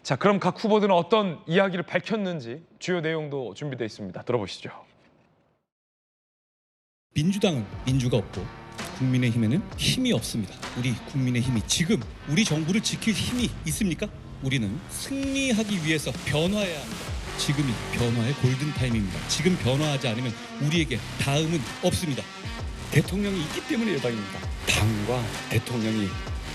자, 그럼 각 후보들은 어떤 이야기를 밝혔는지 주요 내용도 준비되어 있습니다. 들어보시죠. 민주당은 민주가 없고 국민의힘에는 힘이 없습니다. 우리 국민의힘이 지금 우리 정부를 지킬 힘이 있습니까? 우리는 승리하기 위해서 변화해야 합니다. 지금이 변화의 골든타임입니다. 지금 변화하지 않으면 우리에게 다음은 없습니다. 대통령이 있기 때문에 여당입니다. 당과 대통령이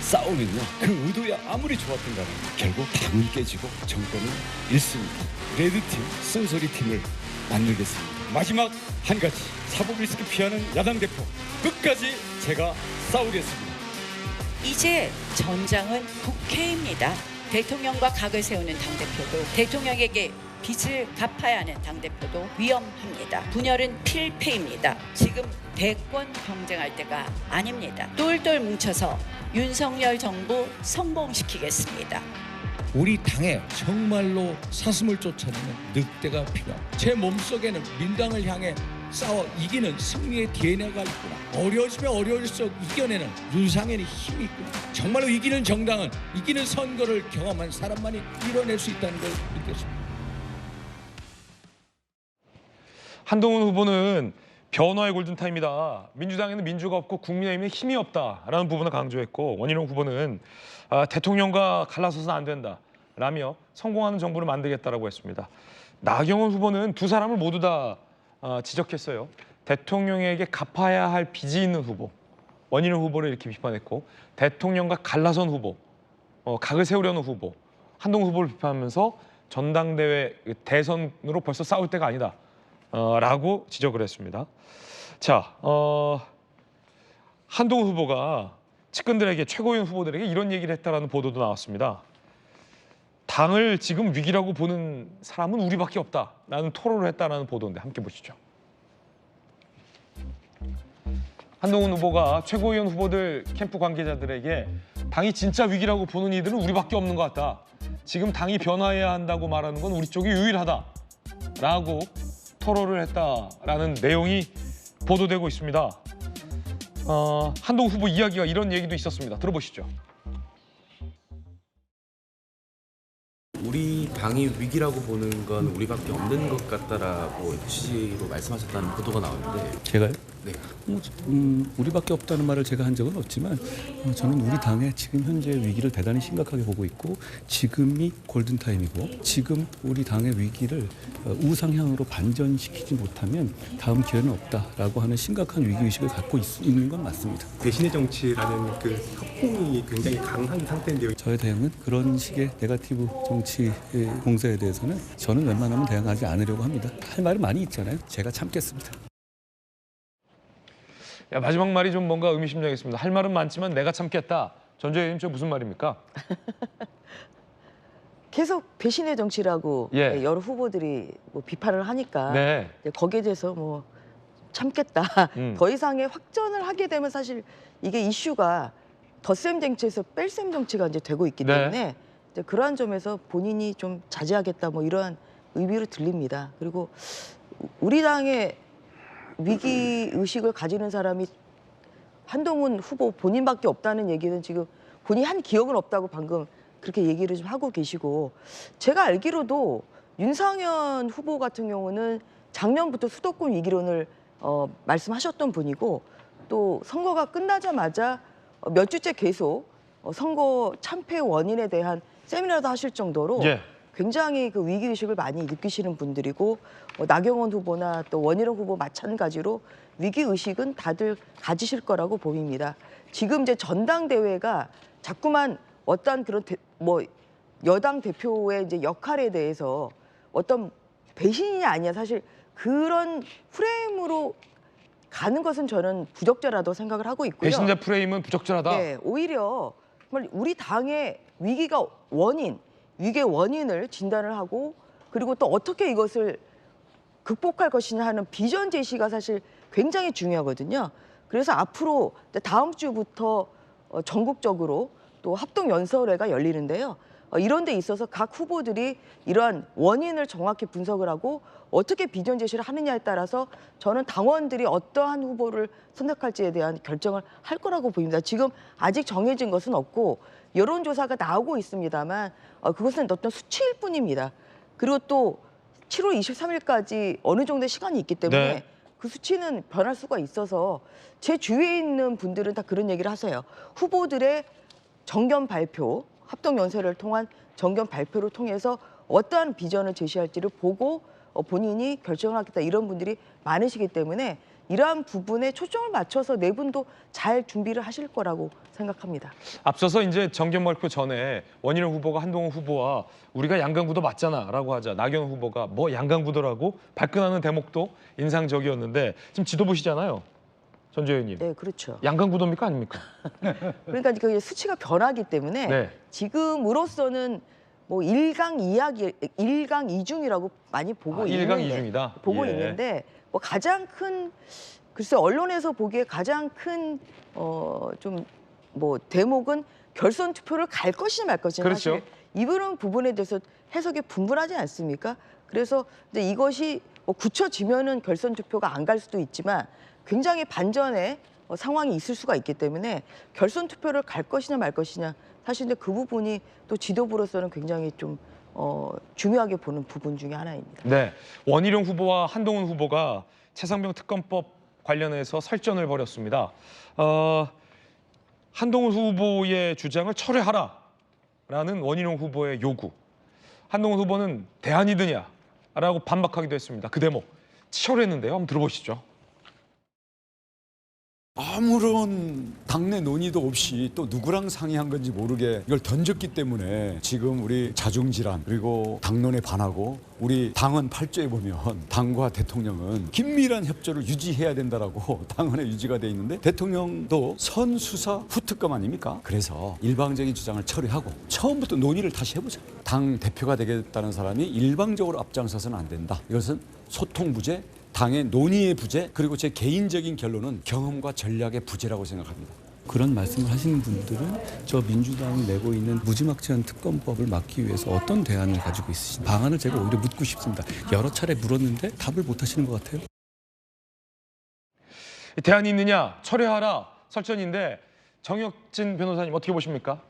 싸우면요, 그 의도야 아무리 좋았던 간에 결국 당은 깨지고 정권은 잃습니다. 레드팀, 쓴소리팀을 만들겠습니다. 마지막 한 가지, 사법 리스크 피하는 야당 대표 끝까지 제가 싸우겠습니다. 이제 전장은 국회입니다. 대통령과 각을 세우는 당대표도, 대통령에게 빚을 갚아야 하는 당대표도 위험합니다. 분열은 필패입니다. 지금 대권 경쟁할 때가 아닙니다. 똘똘 뭉쳐서 윤석열 정부 성공시키겠습니다. 우리 당에 정말로 사슴을 쫓아내는 늑대가 필요합니다. 제 몸속에는 민당을 향해 싸워 이기는 승리의 DNA가 있구나. 어려워지면 어려울수록 이겨내는 윤상현의 힘이 있구나. 정말로 이기는 정당은 이기는 선거를 경험한 사람만이 이뤄낼 수 있다는 걸 느꼈습니다. 한동훈 후보는 변화의 골든타임이다. 민주당에는 민주가 없고 국민의힘에 힘이 없다라는 부분을 강조했고, 원희룡 후보는 대통령과 갈라서서는 안 된다라며 성공하는 정부를 만들겠다라고 했습니다. 나경원 후보는 두 사람을 모두 다 지적했어요. 대통령에게 갚아야 할 빚이 있는 후보, 원희룡 후보를 이렇게 비판했고, 대통령과 갈라선 후보, 각을 세우려는 후보, 한동훈 후보를 비판하면서 전당대회 대선으로 벌써 싸울 때가 아니다. 라고 지적을 했습니다. 자, 한동훈 후보가 측근들에게, 최고위원 후보들에게 이런 얘기를 했다라는 보도도 나왔습니다. 당을 지금 위기라고 보는 사람은 우리밖에 없다라는 토론을 했다라는 보도인데 함께 보시죠. 한동훈 후보가 최고위원 후보들 캠프 관계자들에게 당이 진짜 위기라고 보는 이들은 우리밖에 없는 것 같다. 지금 당이 변화해야 한다고 말하는 건 우리 쪽이 유일하다라고 토론을 했다라는 내용이 보도되고 있습니다. 한동훈 후보 이야기가 이런 얘기도 있었습니다. 들어보시죠. 우리 당이 위기라고 보는 건 우리밖에 없는 것 같다라고 취지로 말씀하셨다는 보도가 나오는데 제가요? 네. 우리밖에 없다는 말을 제가 한 적은 없지만 저는 우리 당의 지금 현재 위기를 대단히 심각하게 보고 있고, 지금이 골든타임이고, 지금 우리 당의 위기를 우상향으로 반전시키지 못하면 다음 기회는 없다라고 하는 심각한 위기의식을 갖고 있는 건 맞습니다. 대신의 정치라는 그 협공이 굉장히 강한 상태인데요. 저의 대응은 그런 식의 네거티브 정치 공세에 대해서는 저는 웬만하면 대응하지 않으려고 합니다. 할 말은 많이 있잖아요. 제가 참겠습니다. 야, 마지막 말이 좀 뭔가 의미심장했습니다. 할 말은 많지만 내가 참겠다. 전재현님, 저 무슨 말입니까? 계속 배신의 정치라고 예. 여러 후보들이 뭐 비판을 하니까 네. 거기에 대해서 뭐 참겠다. 더 이상의 확전을 하게 되면 사실 이게 이슈가 덧셈 정치에서 뺄셈 정치가 이제 되고 있기 네. 때문에 이제 그러한 점에서 본인이 좀 자제하겠다 뭐 이러한 의미로 들립니다. 그리고 우리 당의 위기 의식을 가지는 사람이 한동훈 후보 본인밖에 없다는 얘기는 지금 본인이 한 기억은 없다고 방금 그렇게 얘기를 좀 하고 계시고, 제가 알기로도 윤상현 후보 같은 경우는 작년부터 수도권 위기론을 말씀하셨던 분이고, 또 선거가 끝나자마자 몇 주째 계속 선거 참패 원인에 대한 세미나도 하실 정도로 예. 굉장히 그 위기의식을 많이 느끼시는 분들이고, 나경원 후보나 또 원희룡 후보 마찬가지로 위기의식은 다들 가지실 거라고 보입니다. 지금 이제 전당대회가 자꾸만 어떤 그런 여당 대표의 이제 역할에 대해서 어떤 배신이 아니야, 사실 그런 프레임으로 가는 것은 저는 부적절하다고 생각을 하고 있고요. 배신자 프레임은 부적절하다. 네, 오히려 정말 우리 당의 위기가 위기의 원인을 진단을 하고, 그리고 또 어떻게 이것을 극복할 것이냐 하는 비전 제시가 사실 굉장히 중요하거든요. 그래서 앞으로 다음 주부터 전국적으로 또 합동연설회가 열리는데요. 이런 데 있어서 각 후보들이 이러한 원인을 정확히 분석을 하고 어떻게 비전 제시를 하느냐에 따라서 저는 당원들이 어떠한 후보를 선택할지에 대한 결정을 할 거라고 보입니다. 지금 아직 정해진 것은 없고, 여론조사가 나오고 있습니다만 그것은 어떤 수치일 뿐입니다. 그리고 또 7월 23일까지 어느 정도의 시간이 있기 때문에 네. 그 수치는 변할 수가 있어서 제 주위에 있는 분들은 다 그런 얘기를 하세요. 후보들의 정견 발표, 합동연설을 통한 정견 발표를 통해서 어떠한 비전을 제시할지를 보고 본인이 결정을 하겠다 이런 분들이 많으시기 때문에 이러한 부분에 초점을 맞춰서 네 분도 잘 준비를 하실 거라고 생각합니다. 앞서서 이제 정견 발표 전에 원희룡 후보가 한동훈 후보와 우리가 양강구도 맞잖아라고 하자 나경원 후보가 뭐 양강구도라고 발끈하는 대목도 인상적이었는데 지금 지도 보시잖아요, 전재현님. 네, 그렇죠. 양강구도입니까 아닙니까? 그러니까 그 수치가 변하기 때문에 네. 지금으로서는 뭐 일강이중이라고 많이 보고 있는데 일강이중이다. 예. 있는데 뭐 가장 큰 글쎄 언론에서 보기에 가장 큰 좀 뭐 대목은 결선 투표를 갈 것이냐 말 것이냐 그렇죠. 사실 이런 부분에 대해서 해석이 분분하지 않습니까? 그래서 이제 이것이 뭐 굳혀지면은 결선 투표가 안 갈 수도 있지만 굉장히 반전의 상황이 있을 수가 있기 때문에 결선 투표를 갈 것이냐 말 것이냐 사실 근데 그 부분이 또 지도부로서는 굉장히 좀 중요하게 보는 부분 중에 하나입니다. 네, 원희룡 후보와 한동훈 후보가 최상병 특검법 관련해서 설전을 벌였습니다. 한동훈 후보의 주장을 철회하라라는 원희룡 후보의 요구. 한동훈 후보는 대안이드냐라고 반박하기도 했습니다. 그 대목 치열했는데요. 한번 들어보시죠. 아무런 당내 논의도 없이 또 누구랑 상의한 건지 모르게 이걸 던졌기 때문에 지금 우리 자중질환 그리고 당론에 반하고 우리 당헌 8조에 보면 당과 대통령은 긴밀한 협조를 유지해야 된다라고 당헌에 유지가 돼 있는데 대통령도 선수사 후특검 아닙니까? 그래서 일방적인 주장을 처리하고 처음부터 논의를 다시 해보자. 당 대표가 되겠다는 사람이 일방적으로 앞장서서는 안 된다. 이것은 소통 부재, 당의 논의의 부재, 그리고 제 개인적인 결론은 경험과 전략의 부재라고 생각합니다. 그런 말씀을 하시는 분들은 저 민주당이 내고 있는 무지막지한 특검법을 막기 위해서 어떤 대안을 가지고 있으신 방안을 제가 오히려 묻고 싶습니다. 여러 차례 물었는데 답을 못 하시는 것 같아요. 대안이 있느냐 철회하라 설전인데 정혁진 변호사님 어떻게 보십니까?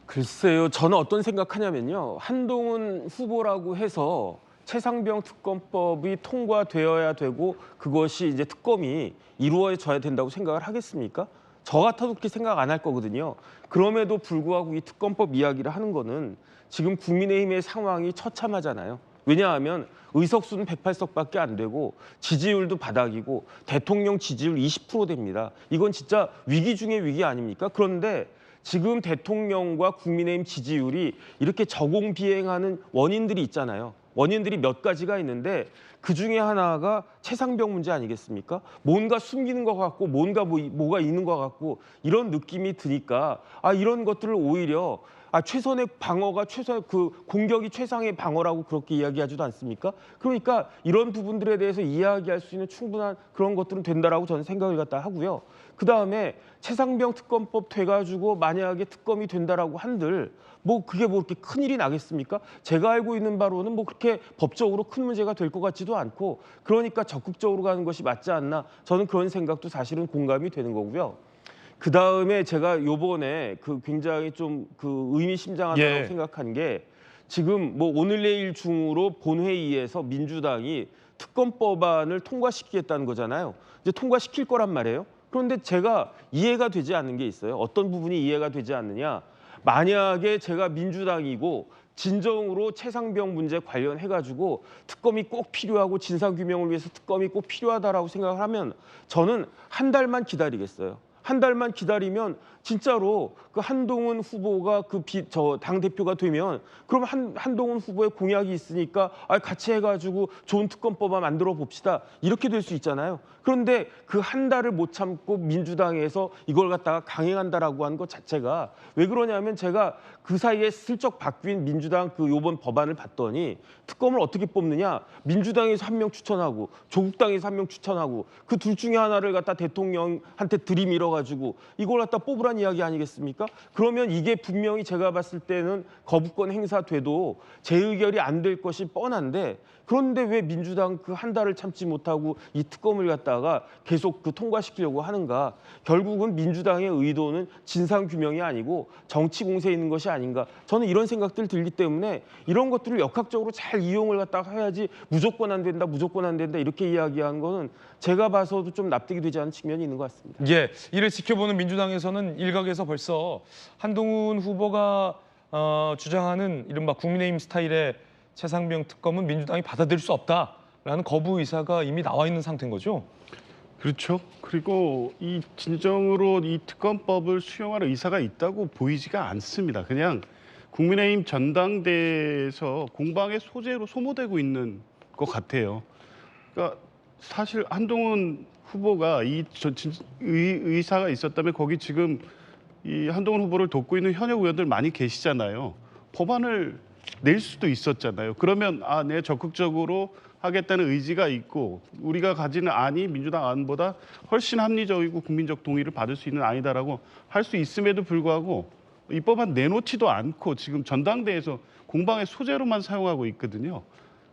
글쎄요, 저는 어떤 생각하냐면요. 한동훈 후보라고 해서 최상병 특검법이 통과되어야 되고 그것이 이제 특검이 이루어져야 된다고 생각을 하겠습니까? 저 같아도 그렇게 생각 안 할 거거든요. 그럼에도 불구하고 이 특검법 이야기를 하는 거는 지금 국민의힘의 상황이 처참하잖아요. 왜냐하면 의석수는 108석밖에 안 되고 지지율도 바닥이고 대통령 지지율 20% 됩니다. 이건 진짜 위기 중의 위기 아닙니까? 그런데 지금 대통령과 국민의힘 지지율이 이렇게 저공비행하는 원인들이 있잖아요. 원인들이 몇 가지가 있는데 그중에 하나가 최상병 문제 아니겠습니까? 뭔가 숨기는 것 같고 뭔가 뭐가 있는 것 같고 이런 느낌이 드니까 이런 것들을 오히려 최선의 방어가 공격이 최상의 방어라고 그렇게 이야기하지도 않습니까? 그러니까 이런 부분들에 대해서 이야기할 수 있는 충분한 그런 것들은 된다라고 저는 생각을 갖다 하고요. 그다음에 최상병 특검법 돼가지고 만약에 특검이 된다라고 한들 그게 그렇게 큰일이 나겠습니까? 제가 알고 있는 바로는 그렇게 법적으로 큰 문제가 될 것 같지도 않고 그러니까 적극적으로 가는 것이 맞지 않나 저는 그런 생각도 사실은 공감이 되는 거고요. 그다음에 제가 요번에 굉장히 좀 의미심장하다고 생각한 게 지금 오늘 내일 중으로 본회의에서 민주당이 특검법안을 통과시키겠다는 거잖아요. 이제 통과시킬 거란 말이에요. 그런데 제가 이해가 되지 않는 게 있어요. 어떤 부분이 이해가 되지 않느냐. 만약에 제가 민주당이고 진정으로 최상병 문제 관련해가지고 특검이 꼭 필요하고 진상규명을 위해서 특검이 꼭 필요하다라고 생각을 하면 저는 한 달만 기다리겠어요. 한 달만 기다리면 진짜로 한동훈 후보가 당대표가 되면 그럼 한동훈 후보의 공약이 있으니까 같이 해가지고 좋은 특검법만 만들어 봅시다. 이렇게 될 수 있잖아요. 그런데 그 한 달을 못 참고 민주당에서 이걸 갖다가 강행한다라고 하는 것 자체가 왜 그러냐면 제가 그 사이에 슬쩍 바뀐 민주당 요번 법안을 봤더니 특검을 어떻게 뽑느냐. 민주당에서 한 명 추천하고 조국당에서 한 명 추천하고 그 둘 중에 하나를 갖다 대통령한테 들이밀어가지고 이걸 갖다 뽑으라는 뻔한 이야기 아니겠습니까? 그러면 이게 분명히 제가 봤을 때는 거부권 행사돼도 재의결이 안 될 것이 뻔한데 그런데 왜 민주당 그 한 달을 참지 못하고 이 특검을 갖다가 계속 그 통과시키려고 하는가? 결국은 민주당의 의도는 진상 규명이 아니고 정치 공세에 있는 것이 아닌가? 저는 이런 생각들 들기 때문에 이런 것들을 역학적으로 잘 이용을 갖다가 해야지 무조건 안 된다, 무조건 안 된다 이렇게 이야기한 거는 제가 봐서도 좀 납득이 되지 않는 측면이 있는 것 같습니다. 예, 이를 지켜보는 민주당에서는 일각에서 벌써 한동훈 후보가 주장하는 이른바 국민의힘 스타일의 최상병 특검은 민주당이 받아들일 수 없다라는 거부 의사가 이미 나와 있는 상태인 거죠? 그렇죠. 그리고 이 진정으로 이 특검법을 수용할 의사가 있다고 보이지가 않습니다. 그냥 국민의힘 전당대회에서 공방의 소재로 소모되고 있는 것 같아요. 그러니까 사실 한동훈 후보가 의사가 있었다면 거기 지금 이 한동훈 후보를 돕고 있는 현역 의원들 많이 계시잖아요. 법안을 낼 수도 있었잖아요. 그러면 네, 적극적으로 하겠다는 의지가 있고 우리가 가지는 안이 민주당 안보다 훨씬 합리적이고 국민적 동의를 받을 수 있는 안이다라고 할 수 있음에도 불구하고 이 법안 내놓지도 않고 지금 전당대회에서 공방의 소재로만 사용하고 있거든요.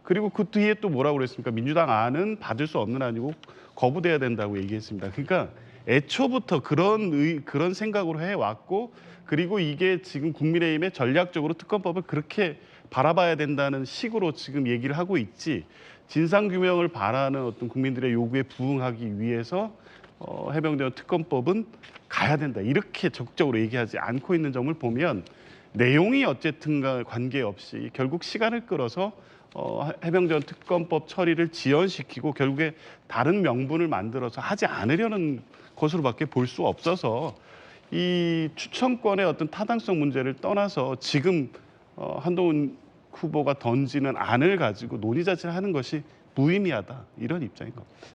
그리고 그 뒤에 또 뭐라고 그랬습니까? 민주당 안은 받을 수 없는 안이고 거부돼야 된다고 얘기했습니다. 그러니까 애초부터 그런 생각으로 해왔고 그리고 이게 지금 국민의힘의 전략적으로 특검법을 그렇게 바라봐야 된다는 식으로 지금 얘기를 하고 있지 진상규명을 바라는 어떤 국민들의 요구에 부응하기 위해서 해병대 특검법은 가야 된다 이렇게 적극적으로 얘기하지 않고 있는 점을 보면 내용이 어쨌든 관계없이 결국 시간을 끌어서 해병대 특검법 처리를 지연시키고 결국에 다른 명분을 만들어서 하지 않으려는 것으로밖에 볼 수 없어서 이 추천권의 어떤 타당성 문제를 떠나서 지금 한동훈 후보가 던지는 안을 가지고 논의 자체를 하는 것이 무의미하다 이런 입장인 겁니다.